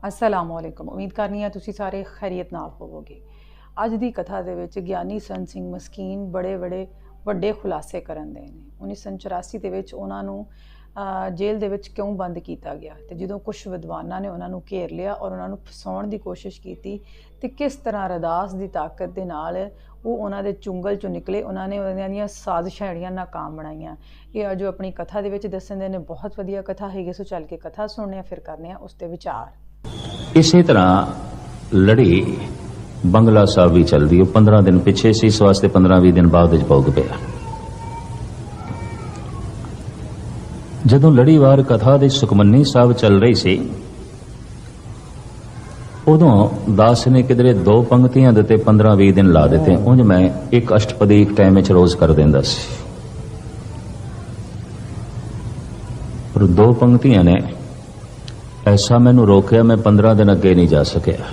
अस्सलामुअलैकुम। उम्मीद करनी है तुसी सारे खैरियत नाल होवोगे। अज दी कथा दे विच ज्ञानी संत सिंह मस्कीन बड़े बड़े वड्डे खुलासे करन दे ने। 1984 दे विच उन्हां नूं जेल दे विच क्यों बंद किया गया ते जदों कुछ विद्वानां ने उन्हां नूं घेर लिया और उन्हां नूं फसाउण दी कोशिश की ते किस तरह अरदास दी ताकत दे नाल वो उन्हां दे चुंगल चों निकले। उन्हां ने उन्हां दीयां साजिशां जिहड़ियां नाकाम बनाईयां। ये अज अपनी कथा दे विच दस्सण दे ने। बहुत वधिया कथा है। सो चल के कथा सुणने फिर करने उस ते विचार। इसी तरह लड़ी बंगला साहब भी चलती। 15 दिन पिछे से इस वास्ते 15-20 दिन बाद भोग पिया। जदों लड़ीवार कथा दे सुखमनी साहब चल रही सी उदों दास ने किधरे 2 पंक्तियां दिते 15-20 दिन ला दिते। उंज मैं एक अष्टपदी एक टाइम च रोज कर देंदा सी। पर 2 पंक्तियां ने ऐसा मैनू रोकया, मैं 15 दिन अगे नहीं जा सकिया।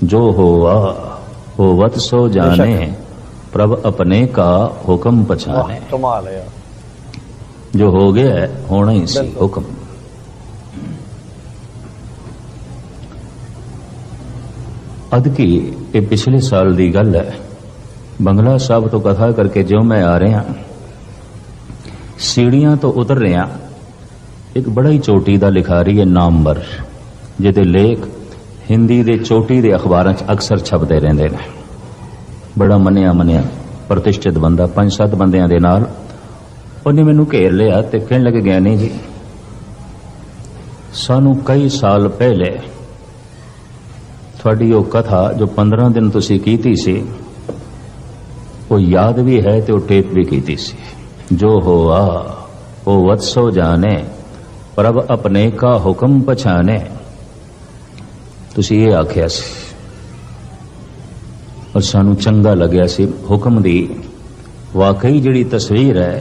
जो होवा होवत सो जाने, प्रभ अपने का हुक्म पछाने। कमाल है यार। जो हो गया है होना ही सी हुक्म। अद की ये पिछले साल की गल है। बंगला साहब तो कथा करके जो मैं आ रहा, सीढ़ियां तो उतर रहा, एक बड़ा ही चोटी का लिखारी है नामवर, जिहदे लेख हिंदी दे चोटी दे अखबारां च अक्सर छपते रहंदे ने। बड़ा मनिया प्रतिष्ठित बंदा, 5-7 बंदियां दे नाल उन्हें मैनू घेर लिया ते कहन लगे, ज्ञानी जी सानू कई साल पहले थोड़ी वो कथा जो 15 दिन तुसी कीती सी वो याद भी है ते वो टेप भी कीती सी। जो होआ वो वत्सो जाने, प्रभ अपने का हुक्म पछाने। तुसी ये आख्या सी और सानू चंगा लग्या सी। हुक्म दी वाकई जिहड़ी तस्वीर है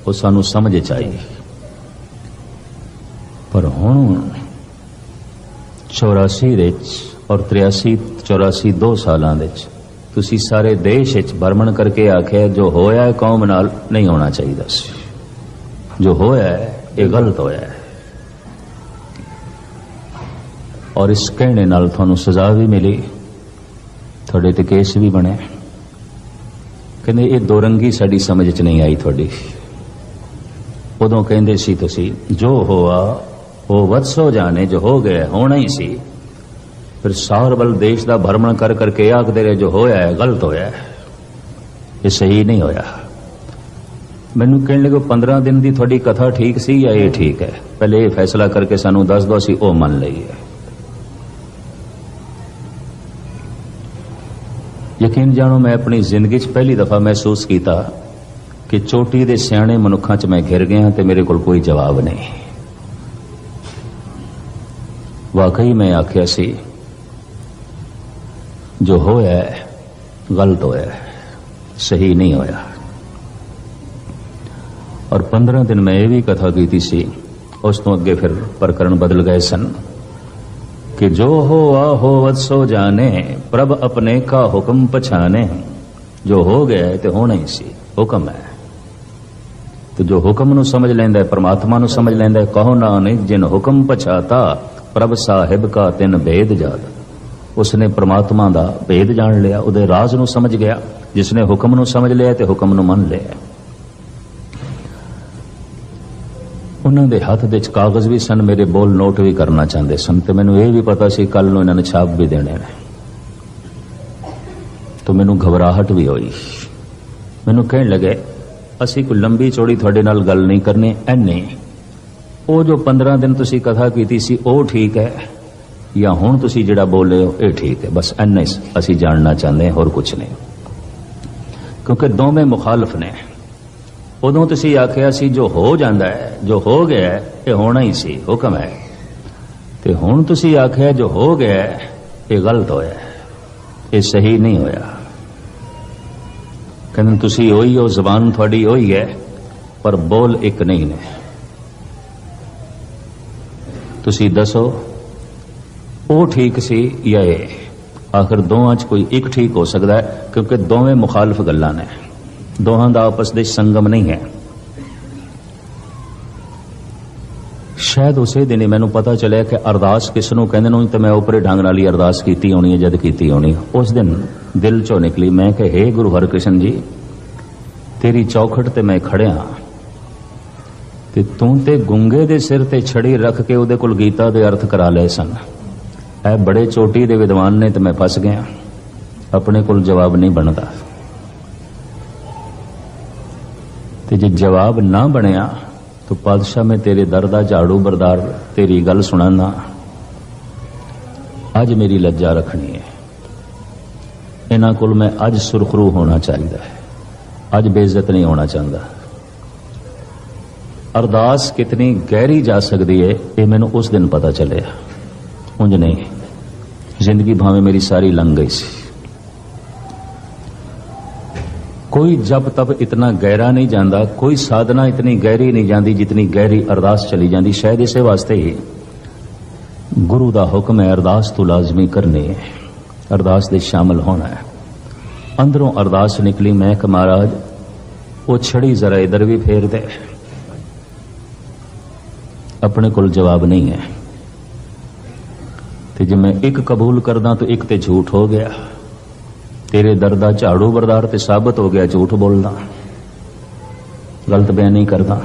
वो सानू समझ चाहिए। पर हुण 84 और 83-84 2 सालां दे तुसी सारे देश भ्रमण करके आख्या जो होया है कौम नाल नहीं होना चाहिए सी। जो होया है ये गलत होया है और इस कहने नाल थानू सजा भी मिली, थोड़े ते केस भी बने। कहंदे ये दोरंगी साडी समझ च नहीं आई थोड़ी। उदों कहंदे सी तुसी जो होआ वो वत्सो जाने, जो हो गया होना ही सी। फिर सार बल देश का भ्रमण कर करके आखदे रहे जो होया है गलत होया है, ये सही नहीं होया। मैनू कहने लगे 15 दिन की थोड़ी कथा ठीक सी या ये ठीक है? पहले ये फैसला करके सानू दस दो, असीं ओ मन लईए। यकीन जानो मैं अपनी जिंदगी च पहली दफा महसूस किया कि चोटी दे सियाणे मनुखा च मैं घिर गया ते मेरे कोल कोई जवाब नहीं। वाकई मैं आख्या सी जो होया है गलत होया है, सही नहीं होया। और 15 दिन मैं ये भी कथा की सी। उस तो अगे फिर प्रकरण बदल गए सन कि जो होआ होवत सो जाने, प्रभ अपने का हुक्म पछाने। जो हो गया है तो होना ही सी, हुक्म है। तो जो हुक्म नू समझ लेंदा है, परमात्मा नू समझ लेंदा है। कहो नानक जिन हुक्म पछाता, प्रभ साहिब का तिन भेद जात। उसने परमात्मा दा भेद जान लिया, उदे राज नू समझ गया। जिसने हुक्म नू समझ लिया तो हुक्म नू मन लिया। उन्होंने हाथ दे कागज भी सन, मेरे बोल नोट भी करना चाहते सन। तो मैनू ये भी पता सी कल नू इन्होंने छाप भी देने ने। तो मैनू घबराहट भी हुई। मैनू कहन लगे असी कोई लंबी चौड़ी थोड़े नाल गल नहीं करनी, एने वो जो 15 दिन तुसी कथा की सी वो ठीक है या हुण तुसी जिहड़ा बोले हो ये ठीक है? बस एने असी जानना चाहते हैं, होर कुछ नहीं। क्योंकि दोवें मुखालफ ने। उदों तुसी आख्या सी जो हो जाता है, जो हो गया है ये होना ही सी, हुक्म है। ते हुण तुसी आख्या जो हो गया है ये गलत होया है, ये सही नहीं होया। कहते तुसी ओही हो, जबान थोड़ी ओही है, पर बोल एक नहीं ने। तुसी दसो वो ठीक सी या ये? आखिर दोवां च कोई एक ठीक हो सकता है, क्योंकि दोवें मुखालफ गल्लां ने, दोहां दा आपस दे संगम नहीं है। शायद उसे दिन ही मैनू पता चलिया कि अरदास किस नूं कहंदे ने, तो मैं उपरे ढंग नाल ही अरदास कीती होनी है। जद कीती होनी उस दिन दिल चों निकली, मैं कि हे गुरु हरकृष्ण जी, तेरी चौखट ते मैं खड़िया ते तूं ते गुंगे दे सिर ते छड़ी रख के उहदे कोल गीता दे अर्थ करा लए सन। ऐ बड़े चोटी दे विद्वान ने ते मैं फस गया, अपने कोल जवाब नहीं बनता। ते जे जवाब ना बनया तो पातशाह मैं तेरे दर दा झाड़ू बरदार तेरी गल सुनाना। अज मेरी लज्जा रखनी है, इन्हां कोल मैं अज सुरखरू होना चाहिए, अज बेइज्जत नहीं होना चाहता। अरदास कितनी गहरी जा सकती है ये मैनू उस दिन पता चलिया, उंज नहीं। जिंदगी भावें मेरी सारी लंघ गई सी। कोई जब तब इतना गहरा नहीं जाता, कोई साधना इतनी गहरी नहीं जाती जितनी गहरी अरदास चली जाती। शायद इसे वास्ते ही गुरु का हुक्म है अरदास तो लाजमी करनी है, अरदास दे शामिल होना है। अंदरों अरदास निकली, मैं कि महाराज वो छड़ी जरा इधर भी फेर दे, अपने कोल जवाब नहीं है। तो जे मैं एक कबूल करदा तो एक ते झूठ हो गया, तेरे दर दा झाड़ू बरदार ते साबित हो गया झूठ बोलदा, गलत बयान नहीं करदा।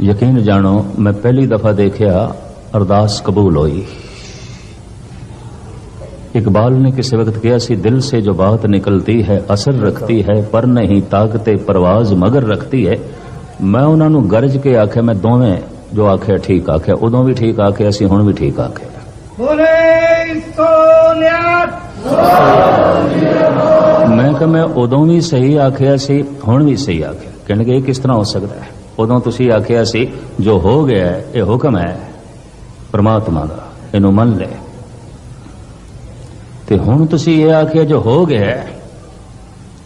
यकीन जानो मैं पहली दफा देखा अरदास कबूल होई। इकबाल ने किसी वक्त किया सी, दिल से जो बात निकलती है असर रखती है, पर नहीं ताकते परवाज मगर रखती है। मैं उन्होंने गरज के आख्या, मैं दोवें जो आख्या ठीक आख्या, उदों भी ठीक आख्या सी, हुण भी ठीक आख्या। मैं कहा मैं उदों भी सही आख्या सी, हुण भी सही आख्या। कहने ये किस तरह हो सकता है? उदों तुसी आख्या सी जो हो गया है ये हुक्म है परमात्मा का, इनू मन ले। ते हुण तुसी ये आख्या जो हो गया है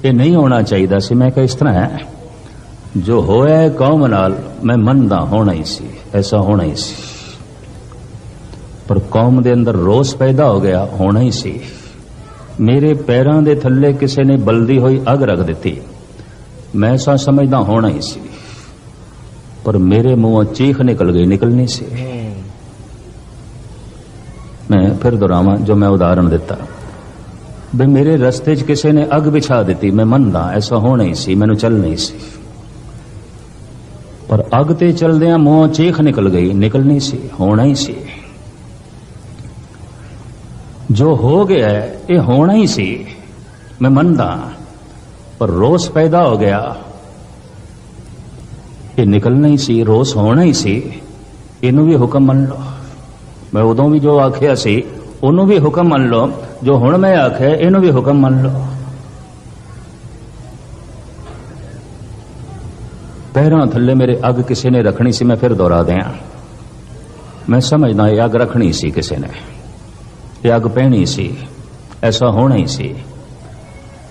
ये नहीं होना चाहिए सी। मैं कहा इस तरह है, जो होया है कौम नाल मैं मनदा होना ही सी, ऐसा होना ही सी, पर कौम दे अंदर रोस पैदा हो गया, होना ही सी। मेरे पैरों दे थल्ले किसी ने बलदी हुई अग रख दी, मैं ऐसा समझदा होना ही सी, पर मेरे मुंहों चीख निकल गई, निकलनी सी। मैं फिर दोहरावां जो मैं उदाहरण दिता, बे मेरे रस्ते च किसी ने अग बिछा दी, मैं मनदा ऐसा होना ही सी, मैनू चल नहीं सी, पर अग ते चलदियां मुंहों चीख निकल गई, निकलनी सी, होना ही सी। जो हो गया है ये होना ही सी, मैं मनदा, पर रोस पैदा हो गया, ये निकलना ही सी, रोस होना ही सी, इनू भी हुक्म मन लो। मैं उदों भी जो आख्या सी उन्हों भी हुक्म मन लो, जो हुण मैं आख्या इनू भी हुक्म मन लो। पैरों थल्ले मेरे अग किसी ने रखनी सी, मैं फिर दोहरा दिया, मैं समझदा ये अग रखनी सी किसी ने, ये अग पहनी सी, ऐसा होना ही सी,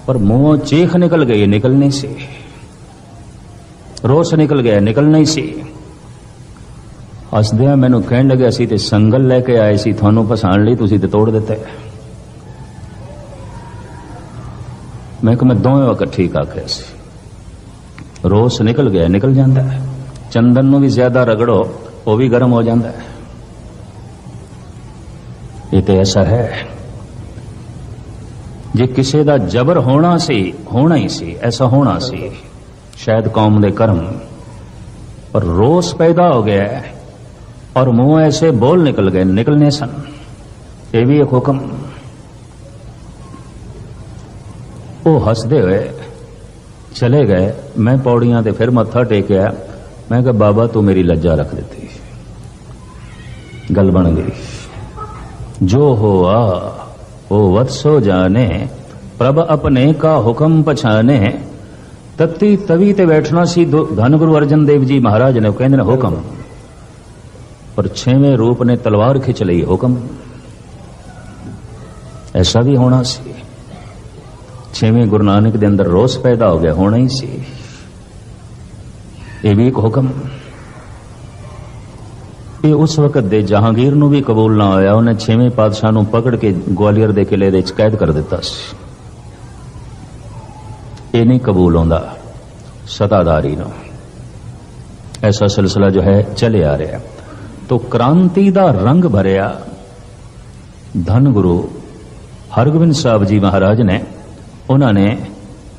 पर मुंहों चीख निकल गई, निकलनी सी, रोस निकल गया, निकलना ही सी। हसदिया मैनू कहन लगे असी ते संगल लैके आए सी थानू फसाण लई, तुसी ते तोड़ दिते। मैं कि मैं दोवें वक्त ठीक आख्या सी, रोस निकल गया, निकल जाता है। चंदन नू भी ज्यादा रगड़ो वो भी गर्म हो जाता है। ये तो ऐसा है, जे किसी का जबर होना सी, होना ही सी, ऐसा होना सी, शायद कौम दे कर्म, पर रोस पैदा हो गया है और मुंह ऐसे बोल निकल गए, निकलने सन, ये भी एक हुक्म। वो हंसदे हुए चले गए, मैं पौड़ियां ते फिर मत्था टेकिया, मैं कहा बाबा तू मेरी लज्जा रख देती, गल बन गई। जो हुआ वो वत्सो जाने, प्रभ अपने का हुक्म पछाने, तत्ती तवी ते बैठना सी धन गुरु अर्जन देव जी महाराज ने, कहते हुक्म, पर 6वें रूप ने तलवार खिंच ली, हुक्म। ऐसा भी होना सी, 6वें गुरु नानक के अंदर रोस पैदा हो गया, होना ही सी, ये भी एक हुक्म। ये उस वक्त दे जहांगीर नू भी कबूल ना होया, उन्हें 6वें पातशाह नू पकड़ के ग्वालियर दे किले दे कैद कर दिता सी। ये नहीं कबूल होंदा सताधारी नू, ऐसा सिलसिला जो है चले आ रहा है। तो क्रांति का रंग भरिया धन गुरु हरगोबिंद साहब जी महाराज ने उन्होंने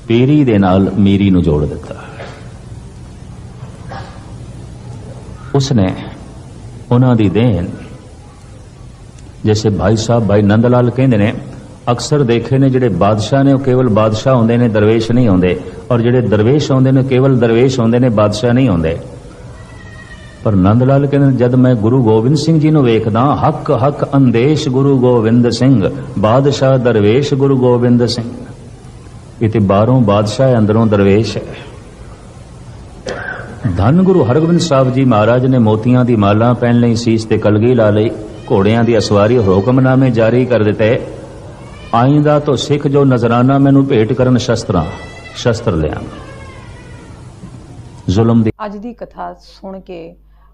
पेरी दे नाल मीरी नूं जोड़ दिता। उसने उन्हां दी देन, जैसे भाई साहब भाई नंद लाल कहंदे ने, अक्सर देखे ने जिहड़े बादशाह ने केवल बादशाह होंदे ने, दरवेश नहीं होंदे, और जिहड़े दरवेश होंदे ने केवल दरवेश होंदे ने, बादशाह नहीं होंदे। पर नंद लाल कहंदे जद मैं गुरु गोबिंद सिंह जी नूं वेखदा, हक हक अंदेश गुरु गोबिंद सिंह, बादशाह दरवेश गुरु गोबिंद सिंह। ये ते बाहरों बादशाह अंदरों दरवेश है। धन गुरु हरगोबिंद साहब जी महाराज ने मोतियां दी माला पहन लई, सीस ते कलगी ला लई, घोड़ियां दी असवारी, हुक्मनामे जारी कर दिते। आइंदा तो सिख जो नजराना मैनू भेंट करन शस्त्र लिया। जुल्म दी ਅੱਜ ਦੀ ਕਥਾ ਸੁਣ ਕੇ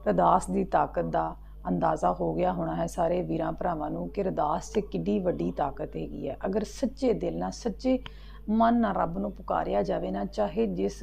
ਰਦਾਸ ਦੀ ਤਾਕਤ ਦਾ ਅੰਦਾਜ਼ਾ ਹੋ ਗਿਆ ਹੋਣਾ ਹੈ ਸਾਰੇ ਵੀਰਾਂ ਭਰਾਵਾਂ ਨੂੰ ਕਿ ਰਦਾਸ 'ਚ ਕਿੰਨੀ ਵੱਡੀ ਤਾਕਤ ਹੈਗੀ ਹੈ। ਅਗਰ ਸੱਚੇ ਦਿਲ ਨਾਲ, ਸੱਚੇ ਮਨ ਨਾਲ ਰੱਬ ਨੂੰ ਪੁਕਾਰਿਆ ਜਾਵੇ ਨਾ, ਚਾਹੇ ਜਿਸ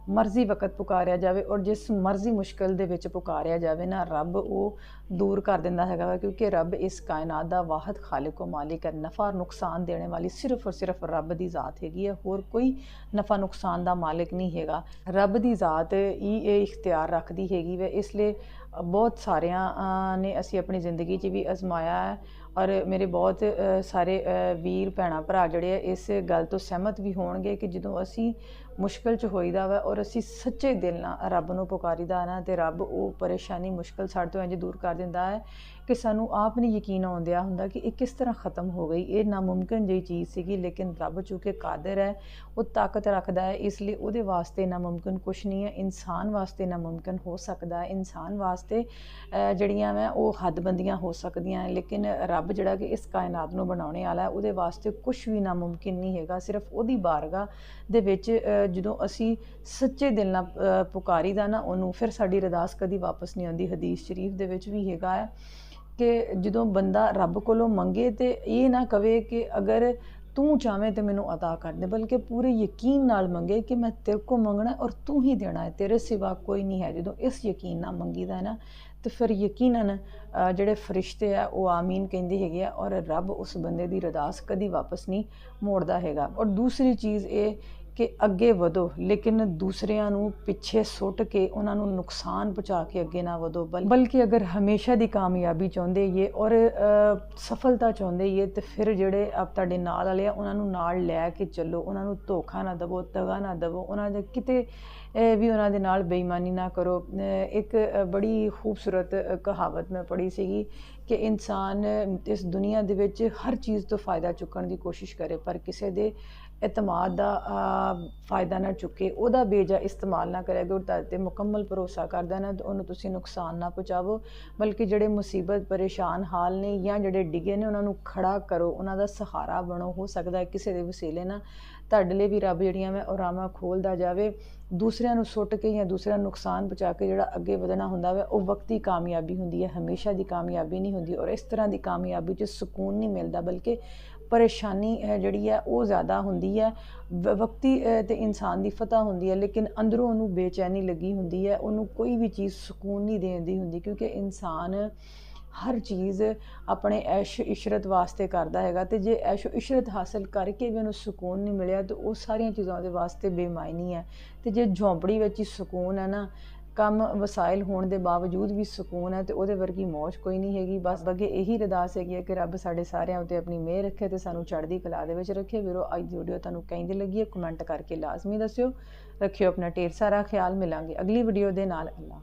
ਮਰਜ਼ੀ ਵਕਤ ਪੁਕਾਰਿਆ ਜਾਵੇ ਔਰ ਜਿਸ ਮਰਜ਼ੀ ਮੁਸ਼ਕਿਲ ਦੇ ਵਿੱਚ ਪੁਕਾਰਿਆ ਜਾਵੇ ਨਾ, ਰੱਬ ਉਹ ਦੂਰ ਕਰ ਦਿੰਦਾ ਹੈਗਾ ਵਾ। ਕਿਉਂਕਿ ਰੱਬ ਇਸ ਕਾਇਨਾਤ ਦਾ ਵਾਹਿਦ ਖਾਲਿਕ ਮਾਲਿਕ ਹੈ। ਨਫਾ ਨੁਕਸਾਨ ਦੇਣ ਵਾਲੀ ਸਿਰਫ ਔਰ ਸਿਰਫ ਰੱਬ ਦੀ ਜ਼ਾਤ ਹੈਗੀ ਹੈ, ਹੋਰ ਕੋਈ ਨਫਾ ਨੁਕਸਾਨ ਦਾ ਮਾਲਿਕ ਨਹੀਂ ਹੈਗਾ। ਰੱਬ ਦੀ ਜ਼ਾਤ ਹੀ ਇਹ ਇਖਤਿਆਰ ਰੱਖਦੀ ਹੈਗੀ ਵੇ। ਇਸ ਲਈ ਬਹੁਤ ਸਾਰਿਆਂ ਨੇ ਅਸੀਂ ਆਪਣੀ ਜ਼ਿੰਦਗੀ 'ਚ ਵੀ ਅਜ਼ਮਾਇਆ ਹੈ, ਔਰ ਮੇਰੇ ਬਹੁਤ ਸਾਰੇ ਵੀਰ ਭੈਣਾਂ ਭਰਾ ਜਿਹੜੇ ਆ ਇਸ ਗੱਲ ਤੋਂ ਸਹਿਮਤ ਵੀ ਹੋਣਗੇ ਕਿ ਜਦੋਂ ਅਸੀਂ ਮੁਸ਼ਕਿਲ 'ਚ ਹੋਈਦਾ ਵਾ ਔਰ ਅਸੀਂ ਸੱਚੇ ਦਿਲ ਨਾਲ ਰੱਬ ਨੂੰ ਪੁਕਾਰੀਦਾ ਨਾ, ਤੇ ਰੱਬ ਉਹ ਪਰੇਸ਼ਾਨੀ ਮੁਸ਼ਕਿਲ ਸਾਡੇ ਤੋਂ ਇੰਝ ਦੂਰ ਕਰ ਦਿੰਦਾ ਹੈ ਕਿ ਸਾਨੂੰ ਆਪ ਨਹੀਂ ਯਕੀਨ ਆਉਂਦਿਆ ਹੁੰਦਾ ਕਿ ਇਹ ਕਿਸ ਤਰ੍ਹਾਂ ਖ਼ਤਮ ਹੋ ਗਈ। ਇਹ ਨਾਮੁਮਕਿਨ ਜਿਹੀ ਚੀਜ਼ ਸੀਗੀ, ਲੇਕਿਨ ਰੱਬ ਚੂँਕਿ ਕਾਦਰ ਹੈ, ਉਹ ਤਾਕਤ ਰੱਖਦਾ ਹੈ, ਇਸ ਲਈ ਉਹਦੇ ਵਾਸਤੇ ਨਾਮੁਮਕਿਨ ਕੁਛ ਨਹੀਂ ਹੈ। ਇਨਸਾਨ ਵਾਸਤੇ ਨਾਮੁਮਕਿਨ ਹੋ ਸਕਦਾ ਹੈ, ਇਨਸਾਨ ਵਾਸਤੇ ਜਿਹੜੀਆਂ ਵਾ ਉਹ ਹੱਦਬੰਦੀਆਂ ਹੋ ਸਕਦੀਆਂ, ਲੇਕਿਨ ਰੱਬ ਜਿਹੜਾ ਕਿ ਇਸ ਕਾਇਨਾਤ ਨੂੰ ਬਣਾਉਣੇ ਵਾਲਾ ਹੈ, ਉਹਦੇ ਵਾਸਤੇ ਕੁਛ ਵੀ ਨਾਮੁਮਕਿਨ ਨਹੀਂ ਹੈਗਾ। ਸਿਰਫ ਉਹਦੀ ਬਾਰਗਾਹ ਦੇ ਵਿੱਚ ਜਦੋਂ ਅਸੀਂ ਸੱਚੇ ਦਿਲ ਨਾਲ ਪੁਕਾਰੀਦਾ ਨਾ ਉਹਨੂੰ, ਫਿਰ ਸਾਡੀ ਅਰਦਾਸ ਕਦੀ ਵਾਪਸ ਨਹੀਂ ਆਉਂਦੀ। ਹਦੀਸ ਸ਼ਰੀਫ ਦੇ ਵਿੱਚ ਵੀ ਹੈਗਾ ਹੈ ਕਿ ਜਦੋਂ ਬੰਦਾ ਰੱਬ ਕੋਲੋਂ ਮੰਗੇ ਤੇ ਇਹ ਨਾ ਕਵੇ ਕਿ ਅਗਰ ਤੂੰ ਚਾਹਵੇਂ ਤੇ ਮੈਨੂੰ ਅਤਾ ਕਰ ਦੇ, ਬਲਕਿ ਪੂਰੇ ਯਕੀਨ ਨਾਲ ਮੰਗੇ ਕਿ ਮੈਂ ਤੇਰੇ ਕੋਲ ਮੰਗਣਾ ਔਰ ਤੂੰ ਹੀ ਦੇਣਾ ਹੈ, ਤੇਰੇ ਸਿਵਾ ਕੋਈ ਨਹੀਂ ਹੈ। ਜਦੋਂ ਇਸ ਯਕੀਨ ਨਾਲ ਮੰਗੀਦਾ ਹੈ ਨਾ, ਤੇ ਫਿਰ ਯਕੀਨਨ ਜਿਹੜੇ ਫਰਿਸ਼ਤੇ ਆ ਉਹ ਆਮੀਨ ਕਹਿੰਦੇ ਹੈਗੇ ਆ, ਔਰ ਰੱਬ ਉਸ ਬੰਦੇ ਦੀ ਅਰਦਾਸ ਕਦੀ ਵਾਪਸ ਨਹੀਂ ਮੋੜਦਾ ਹੈਗਾ। ਔਰ ਦੂਸਰੀ ਚੀਜ਼ ਇਹ ਕਿ ਅੱਗੇ ਵਧੋ, ਲੇਕਿਨ ਦੂਸਰਿਆਂ ਨੂੰ ਪਿੱਛੇ ਸੁੱਟ ਕੇ ਉਹਨਾਂ ਨੂੰ ਨੁਕਸਾਨ ਪਹੁੰਚਾ ਕੇ ਅੱਗੇ ਨਾ ਵਧੋ, ਬਲਕਿ ਅਗਰ ਹਮੇਸ਼ਾ ਦੀ ਕਾਮਯਾਬੀ ਚਾਹੁੰਦੇ ਇਹ ਔਰ ਸਫਲਤਾ ਚਾਹੁੰਦੇ ਇਹ, ਤੇ ਫਿਰ ਜਿਹੜੇ ਆਪ ਤੁਹਾਡੇ ਨਾਲ ਵਾਲੇ ਆ ਉਹਨਾਂ ਨੂੰ ਨਾਲ ਲੈ ਕੇ ਚੱਲੋ। ਉਹਨਾਂ ਨੂੰ ਧੋਖਾ ਨਾ ਦੇਵੋ, ਦਗਾ ਨਾ ਦੇਵੋ, ਉਹਨਾਂ ਦੇ ਕਿਤੇ ਵੀ ਉਹਨਾਂ ਦੇ ਨਾਲ ਬੇਈਮਾਨੀ ਨਾ ਕਰੋ। ਇੱਕ ਬੜੀ ਖੂਬਸੂਰਤ ਕਹਾਵਤ ਮੈਂ ਪੜ੍ਹੀ ਸੀਗੀ ਕਿ ਇਨਸਾਨ ਇਸ ਦੁਨੀਆ ਦੇ ਵਿੱਚ ਹਰ ਚੀਜ਼ ਤੋਂ ਫਾਇਦਾ ਚੁੱਕਣ ਦੀ ਕੋਸ਼ਿਸ਼ ਕਰੇ, ਪਰ ਕਿਸੇ ਦੇ ਇਤਮਾਦ ਦਾ ਫਾਇਦਾ ਨਾ ਚੁੱਕੇ, ਉਹਦਾ ਬੇਜਾ ਇਸਤੇਮਾਲ ਨਾ ਕਰਿਆ। ਅਗਰ ਤੁਹਾਡੇ 'ਤੇ ਮੁਕੰਮਲ ਭਰੋਸਾ ਕਰਦਾ ਨਾ ਤਾਂ ਉਹਨੂੰ ਤੁਸੀਂ ਨੁਕਸਾਨ ਨਾ ਪਹੁੰਚਾਵੋ, ਬਲਕਿ ਜਿਹੜੇ ਮੁਸੀਬਤ ਪਰੇਸ਼ਾਨ ਹਾਲ ਨੇ ਜਾਂ ਜਿਹੜੇ ਡਿੱਗੇ ਨੇ ਉਹਨਾਂ ਨੂੰ ਖੜਾ ਕਰੋ, ਉਹਨਾਂ ਦਾ ਸਹਾਰਾ ਬਣੋ। ਹੋ ਸਕਦਾ ਹੈ ਕਿਸੇ ਦੇ ਵਸੀਲੇ ਨਾਲ ਤੁਹਾਡੇ ਲਈ ਵੀ ਰੱਬ ਜਿਹੜੀਆਂ ਮੈਂ ਉਹ ਰਾਹਾਂ ਖੋਲ੍ਹਦਾ ਜਾਵੇ। ਦੂਸਰਿਆਂ ਨੂੰ ਸੁੱਟ ਕੇ ਜਾਂ ਦੂਸਰਿਆਂ ਨੂੰ ਨੁਕਸਾਨ ਪਹੁੰਚਾ ਕੇ ਜਿਹੜਾ ਅੱਗੇ ਵਧਣਾ ਹੁੰਦਾ ਵਾ ਉਹ ਵਕਤੀ ਕਾਮਯਾਬੀ ਹੁੰਦੀ ਹੈ, ਹਮੇਸ਼ਾ ਦੀ ਕਾਮਯਾਬੀ ਨਹੀਂ ਹੁੰਦੀ। ਔਰ ਇਸ ਤਰ੍ਹਾਂ ਦੀ ਕਾਮਯਾਬੀ 'ਚ ਸਕੂਨ ਨਹੀਂ ਮਿਲਦਾ, ਬਲਕਿ ਪਰੇਸ਼ਾਨੀ ਜਿਹੜੀ ਹੈ ਉਹ ਜ਼ਿਆਦਾ ਹੁੰਦੀ ਹੈ। ਵਕਤੀ ਤੇ ਇਨਸਾਨ ਦੀ ਫਤਹ ਹੁੰਦੀ ਹੈ, ਲੇਕਿਨ ਅੰਦਰੋਂ ਉਹਨੂੰ ਬੇਚੈਨੀ ਲੱਗੀ ਹੁੰਦੀ ਹੈ, ਉਹਨੂੰ ਕੋਈ ਵੀ ਚੀਜ਼ ਸਕੂਨ ਨਹੀਂ ਦੇਂਦੀ ਹੁੰਦੀ, ਕਿਉਂਕਿ ਇਨਸਾਨ ਹਰ ਚੀਜ਼ ਆਪਣੇ ਐਸ਼ ਇਸ਼ਰਤ ਵਾਸਤੇ ਕਰਦਾ ਹੈਗਾ, ਤੇ ਜੇ ਐਸ਼ ਇਸ਼ਰਤ ਹਾਸਲ ਕਰਕੇ ਵੀ ਉਹਨੂੰ ਸਕੂਨ ਨਹੀਂ ਮਿਲਿਆ ਤਾਂ ਉਹ ਸਾਰੀਆਂ ਚੀਜ਼ਾਂ ਉਹਦੇ ਵਾਸਤੇ ਬੇਮਾਇਨੀ ਹੈ। ਤੇ ਜੇ ਝੌਂਪੜੀ ਵਿੱਚ ਹੀ ਸਕੂਨ ਹੈ ਨਾ, ਕੰਮ ਵਸਾਇਲ ਹੋਣ ਦੇ ਬਾਵਜੂਦ ਵੀ ਸਕੂਨ ਹੈ, ਤੇ ਉਹਦੇ ਵਰਗੀ ਮੌਜ ਕੋਈ ਨਹੀਂ ਹੈਗੀ। ਬਸ ਅੱਗੇ ਇਹੀ ਅਰਦਾਸ ਹੈਗੀ ਹੈ ਕਿ ਰੱਬ ਸਾਡੇ ਸਾਰਿਆਂ ਉੱਤੇ ਆਪਣੀ ਮਿਹਰ ਰੱਖੇ ਤੇ ਸਾਨੂੰ ਚੜ੍ਹਦੀ ਕਲਾ ਦੇ ਵਿੱਚ ਰੱਖੇ। ਵੀਰੋ ਅੱਜ ਦੀ ਵੀਡੀਓ ਤੁਹਾਨੂੰ ਕਿੰਝ ਲੱਗੀ ਹੈ ਕਮੈਂਟ ਕਰਕੇ ਲਾਜ਼ਮੀ ਦੱਸਿਓ। ਰੱਖਿਓ ਆਪਣਾ ਢੇਰ ਸਾਰਾ ਖਿਆਲ। ਮਿਲਾਂਗੇ ਅਗਲੀ ਵੀਡੀਓ ਦੇ ਨਾਲ। ਅੱਲਾ।